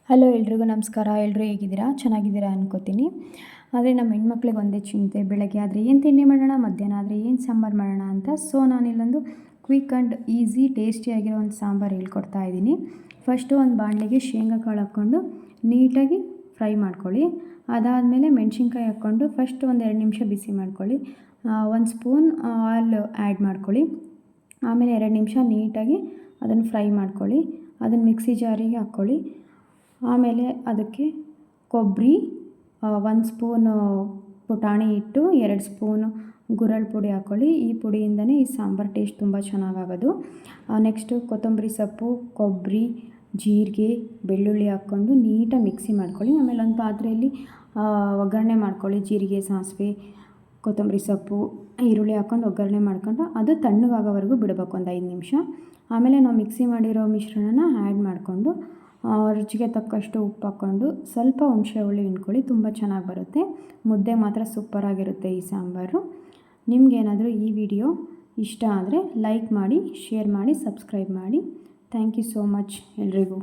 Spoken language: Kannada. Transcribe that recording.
ಹಲೋ ಎಲ್ರಿಗೂ ನಮಸ್ಕಾರ. ಎಲ್ಲರೂ ಹೇಗಿದ್ದೀರಾ? ಚೆನ್ನಾಗಿದ್ದೀರಾ ಅನ್ಕೋತೀನಿ. ಆದರೆ ನಮ್ಮ ಹೆಣ್ಮಕ್ಳಿಗೆ ಒಂದೇ ಚಿಂತೆ, ಬೆಳಗ್ಗೆ ಆದರೆ ಏನು ತಿಂಡಿ ಮಾಡೋಣ, ಮಧ್ಯಾಹ್ನ ಆದರೆ ಏನು ಸಾಂಬಾರು ಮಾಡೋಣ ಅಂತ. ಸೊ ನಾನಿಲ್ಲೊಂದು ಕ್ವಿಕ್ ಆ್ಯಂಡ್ ಈಸಿ ಟೇಸ್ಟಿಯಾಗಿರೋ ಒಂದು ಸಾಂಬಾರು ಹೇಳ್ಕೊಡ್ತಾ ಇದ್ದೀನಿ. ಫಸ್ಟು ಒಂದು ಬಾಣಲೆಗೆ ಶೇಂಗಾ ಕಾಳು ಹಾಕ್ಕೊಂಡು ನೀಟಾಗಿ ಫ್ರೈ ಮಾಡ್ಕೊಳ್ಳಿ. ಅದಾದಮೇಲೆ ಮೆಣಸಿನ್ಕಾಯಿ ಹಾಕ್ಕೊಂಡು ಫಸ್ಟ್ ಒಂದು 2 ನಿಮಿಷ ಬಿಸಿ ಮಾಡ್ಕೊಳ್ಳಿ. 1 ಸ್ಪೂನ್ ಆಯಿಲ್ ಆ್ಯಡ್ ಮಾಡ್ಕೊಳ್ಳಿ. ಆಮೇಲೆ 2 ನಿಮಿಷ ನೀಟಾಗಿ ಅದನ್ನು ಫ್ರೈ ಮಾಡ್ಕೊಳ್ಳಿ. ಅದನ್ನು ಮಿಕ್ಸಿ ಜಾರಿಗೆ ಹಾಕ್ಕೊಳ್ಳಿ. ಆಮೇಲೆ ಅದಕ್ಕೆ ಕೊಬ್ಬರಿ, 1 ಸ್ಪೂನು ಪುಟಾಣಿ ಹಿಟ್ಟು, 2 ಸ್ಪೂನು ಗುರಳ್ ಪುಡಿ ಹಾಕ್ಕೊಳ್ಳಿ. ಈ ಪುಡಿಯಿಂದನೇ ಈ ಸಾಂಬಾರು ಟೇಸ್ಟ್ ತುಂಬ ಚೆನ್ನಾಗಾಗೋದು. ನೆಕ್ಸ್ಟು ಕೊತ್ತಂಬರಿ ಸೊಪ್ಪು, ಕೊಬ್ಬರಿ, ಜೀರಿಗೆ, ಬೆಳ್ಳುಳ್ಳಿ ಹಾಕ್ಕೊಂಡು ನೀಟಾಗಿ ಮಿಕ್ಸಿ ಮಾಡ್ಕೊಳ್ಳಿ. ಆಮೇಲೆ ಒಂದು ಪಾತ್ರೆಯಲ್ಲಿ ಒಗ್ಗರಣೆ ಮಾಡ್ಕೊಳ್ಳಿ. ಜೀರಿಗೆ, ಸಾಸಿವೆ, ಕೊತ್ತಂಬರಿ ಸೊಪ್ಪು, ಈರುಳ್ಳಿ ಹಾಕ್ಕೊಂಡು ಒಗ್ಗರಣೆ ಮಾಡ್ಕೊಂಡು ಅದು ತಣ್ಣಗಾಗೋವರೆಗೂ ಬಿಡಬೇಕು ಒಂದು 5 ನಿಮಿಷ. ಆಮೇಲೆ ನಾವು ಮಿಕ್ಸಿ ಮಾಡಿರೋ ಮಿಶ್ರಣನ ಆ್ಯಡ್ ಮಾಡಿಕೊಂಡು ರುಚಿಗೆ ತಕ್ಕಷ್ಟು ಉಪ್ಪು ಹಾಕ್ಕೊಂಡು ಸ್ವಲ್ಪ ಹುಣಸೆ ಹುಳಿ ಹಿಂಡ್ಕೊಳ್ಳಿ. ತುಂಬ ಚೆನ್ನಾಗಿ ಬರುತ್ತೆ. ಮುದ್ದೆ ಮಾತ್ರ ಸೂಪರಾಗಿರುತ್ತೆ ಈ ಸಾಂಬಾರು. ನಿಮಗೇನಾದರೂ ಈ ವಿಡಿಯೋ ಇಷ್ಟ ಆದರೆ ಲೈಕ್ ಮಾಡಿ, ಶೇರ್ ಮಾಡಿ, ಸಬ್ಸ್ಕ್ರೈಬ್ ಮಾಡಿ. ಥ್ಯಾಂಕ್ ಯು ಸೋ ಮಚ್ ಎಲ್ರಿಗೂ.